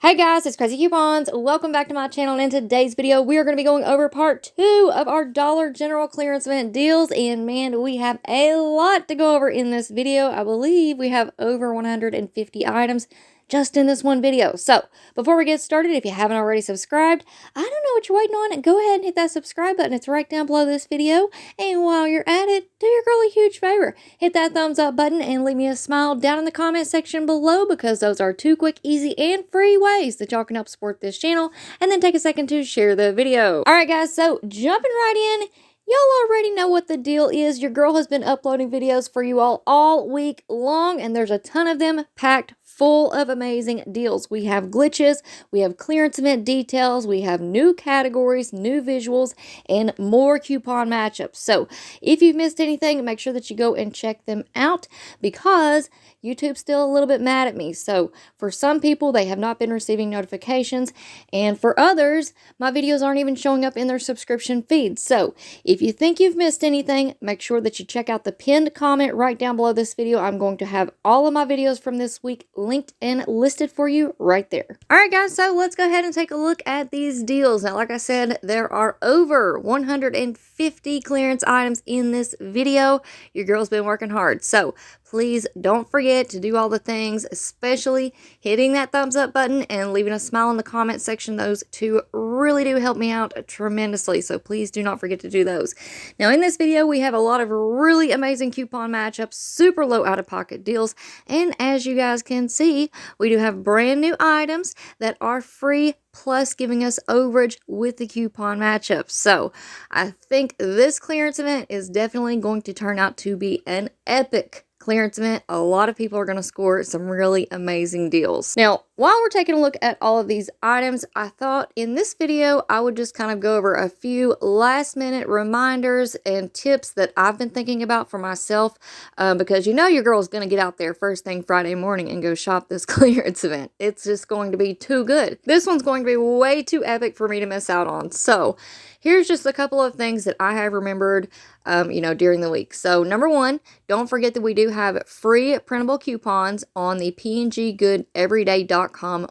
Hey guys, it's Craz-E Coupons. Welcome back to my channel, and in today's video, we are going to be going over part 2 of our Dollar General clearance event deals, and man, we have a lot to go over in this video. I believe we have over 150 items just in this one video. So, before we get started, if you haven't already subscribed, I don't know what you're waiting on. Go ahead and hit that subscribe button. It's right down below this video. And while you're at it, do your girl a huge favor. Hit that thumbs up button and leave me a smile down in the comment section below, because those are 2 quick, easy, and free ways that y'all can help support this channel. And then take a second to share the video. Alright guys, so jumping right in. Y'all already know what the deal is. Your girl has been uploading videos for you all week long, and there's a ton of them packed full of amazing deals. We have glitches, we have clearance event details, we have new categories, new visuals, and more coupon matchups. So if you've missed anything, make sure that you go and check them out, because YouTube's still a little bit mad at me. So for some people, they have not been receiving notifications, and for others, my videos aren't even showing up in their subscription feed. So if you think you've missed anything, make sure that you check out the pinned comment right down below this video. I'm going to have all of my videos from this week linked and listed for you right there. Alright guys, so let's go ahead and take a look at these deals. Now, like I said, there are over 150 clearance items in this video. Your girl's been working hard. So please don't forget to do all the things, especially hitting that thumbs up button and leaving a smile in the comment section. Those two really do help me out tremendously, so please do not forget to do those. Now, in this video, we have a lot of really amazing coupon matchups, super low out-of-pocket deals, and as you guys can see, we do have brand new items that are free, plus giving us overage with the coupon matchups. So I think this clearance event is definitely going to turn out to be an epic clearance event. A lot of people are going to score some really amazing deals. Now, while we're taking a look at all of these items, I thought in this video I would just kind of go over a few last minute reminders and tips that I've been thinking about for myself, because you know your girl's going to get out there first thing Friday morning and go shop this clearance event. It's just going to be too good. This one's going to be way too epic for me to miss out on. So here's just a couple of things that I have remembered during the week. So number one, don't forget that we do have free printable coupons on the pngoodeveryday.com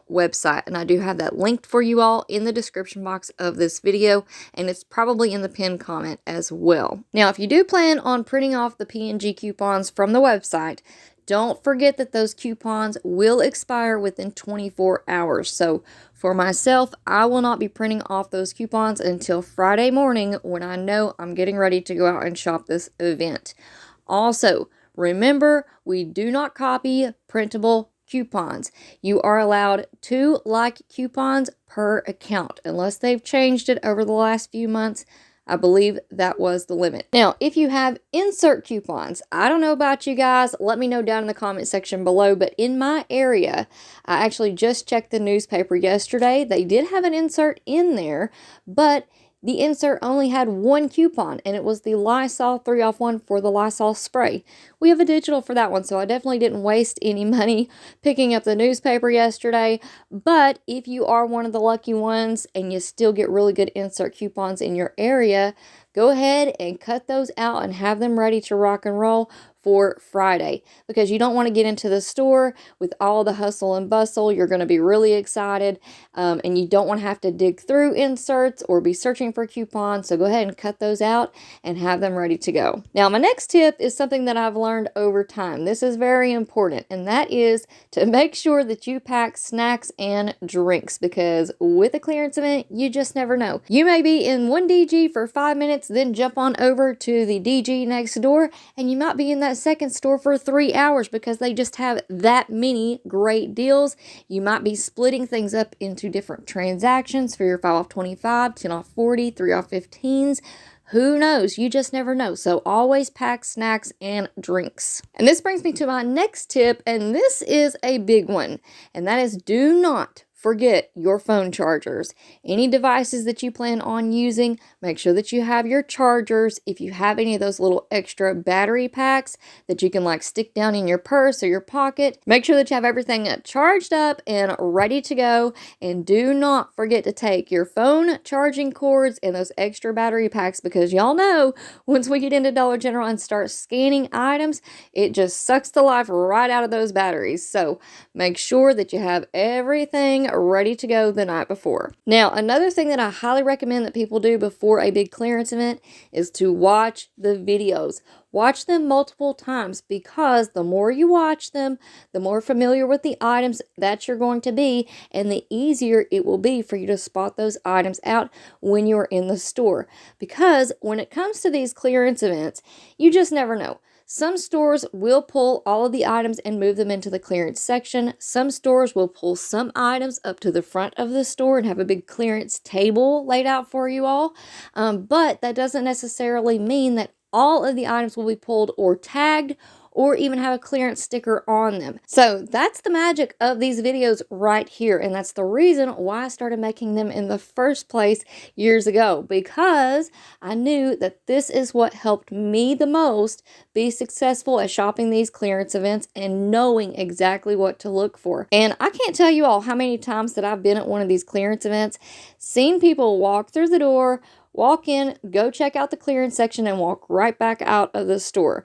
website. And I do have that linked for you all in the description box of this video. And it's probably in the pinned comment as well. Now, if you do plan on printing off the PNG coupons from the website, don't forget that those coupons will expire within 24 hours. So for myself, I will not be printing off those coupons until Friday morning, when I know I'm getting ready to go out and shop this event. Also, remember, we do not copy printable coupons. You are allowed 2 like coupons per account, unless they've changed it over the last few months. I believe that was the limit. Now, if you have insert coupons, I don't know about you guys, let me know down in the comment section below, but in my area, I actually just checked the newspaper yesterday. They did have an insert in there, but the insert only had 1 coupon, and it was the Lysol 3-off-1 for the Lysol spray. We have a digital for that one, so I definitely didn't waste any money picking up the newspaper yesterday. But if you are one of the lucky ones and you still get really good insert coupons in your area, go ahead and cut those out and have them ready to rock and roll for Friday, because you don't want to get into the store with all the hustle and bustle. You're going to be really excited, and you don't want to have to dig through inserts or be searching for coupons. So go ahead and cut those out and have them ready to go. Now, my next tip is something that I've learned over time. This is very important, and that is to make sure that you pack snacks and drinks, because with a clearance event, you just never know. You may be in one DG for 5 minutes, then jump on over to the DG next door, and you might be in that second store for 3 hours, because they just have that many great deals. You might be splitting things up into different transactions for your 5 off 25, 10 off 40, 3 off 15s. Who knows? You just never know. So always pack snacks and drinks. And this brings me to my next tip, and this is a big one, and that is, do not forget your phone chargers. Any devices that you plan on using, make sure that you have your chargers. If you have any of those little extra battery packs that you can like stick down in your purse or your pocket, make sure that you have everything charged up and ready to go. And do not forget to take your phone charging cords and those extra battery packs, because y'all know once we get into Dollar General and start scanning items, it just sucks the life right out of those batteries. So make sure that you have everything ready to go the night before. Now, another thing that I highly recommend that people do before a big clearance event is to watch the videos. Watch them multiple times, because the more you watch them, the more familiar with the items that you're going to be, and the easier it will be for you to spot those items out when you're in the store. Because when it comes to these clearance events, you just never know. Some stores will pull all of the items and move them into the clearance section. Some stores will pull some items up to the front of the store and have a big clearance table laid out for you all. But that doesn't necessarily mean that all of the items will be pulled or tagged or even have a clearance sticker on them. So that's the magic of these videos right here. And that's the reason why I started making them in the first place years ago, because I knew that this is what helped me the most be successful at shopping these clearance events and knowing exactly what to look for. And I can't tell you all how many times that I've been at one of these clearance events, seen people walk through the door, walk in, go check out the clearance section, and walk right back out of the store.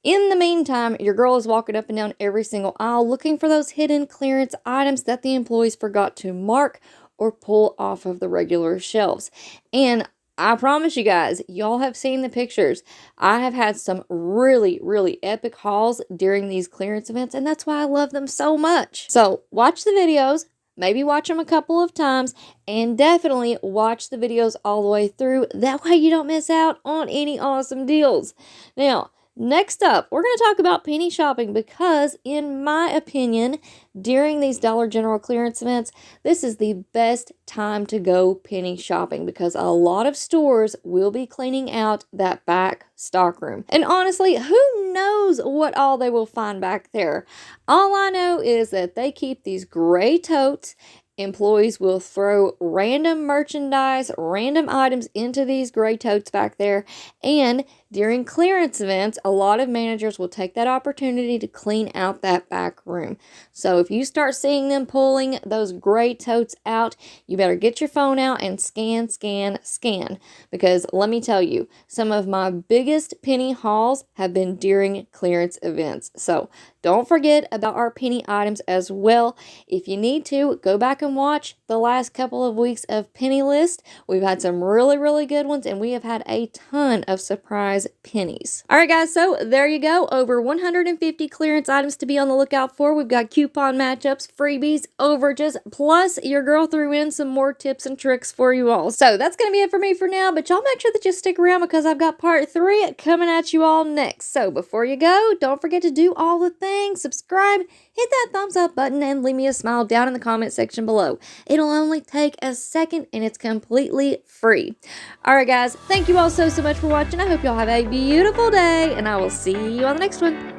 In the meantime, your girl is walking up and down every single aisle looking for those hidden clearance items that the employees forgot to mark or pull off of the regular shelves. And I promise you guys, y'all have seen the pictures. I have had some really, really epic hauls during these clearance events, and that's why I love them so much. So watch the videos. Maybe watch them a couple of times, and definitely watch the videos all the way through. That way you don't miss out on any awesome deals. Now, next up, we're going to talk about penny shopping, because in my opinion, during these Dollar General clearance events, this is the best time to go penny shopping, because a lot of stores will be cleaning out that back stockroom. And honestly, who knows what all they will find back there? All I know is that they keep these gray totes. Employees will throw random merchandise, random items into these gray totes back there. And during clearance events, a lot of managers will take that opportunity to clean out that back room. So if you start seeing them pulling those gray totes out, you better get your phone out and scan, scan, scan. Because let me tell you, some of my biggest penny hauls have been during clearance events. So don't forget about our penny items as well. If you need to, go back and watch the last couple of weeks of penny list. We've had some really, really good ones, and we have had a ton of surprise pennies. All right, guys, so there you go. Over 150 clearance items to be on the lookout for. We've got coupon matchups, freebies, overages, plus your girl threw in some more tips and tricks for you all. So that's going to be it for me for now, but y'all make sure that you stick around, because I've got part 3 coming at you all next. So before you go, don't forget to do all the things. Subscribe, hit that thumbs up button, and leave me a smile down in the comment section below. It'll only take a second, and it's completely free. All right, guys, thank you all so much for watching. I hope y'all have a beautiful day, and I will see you on the next one.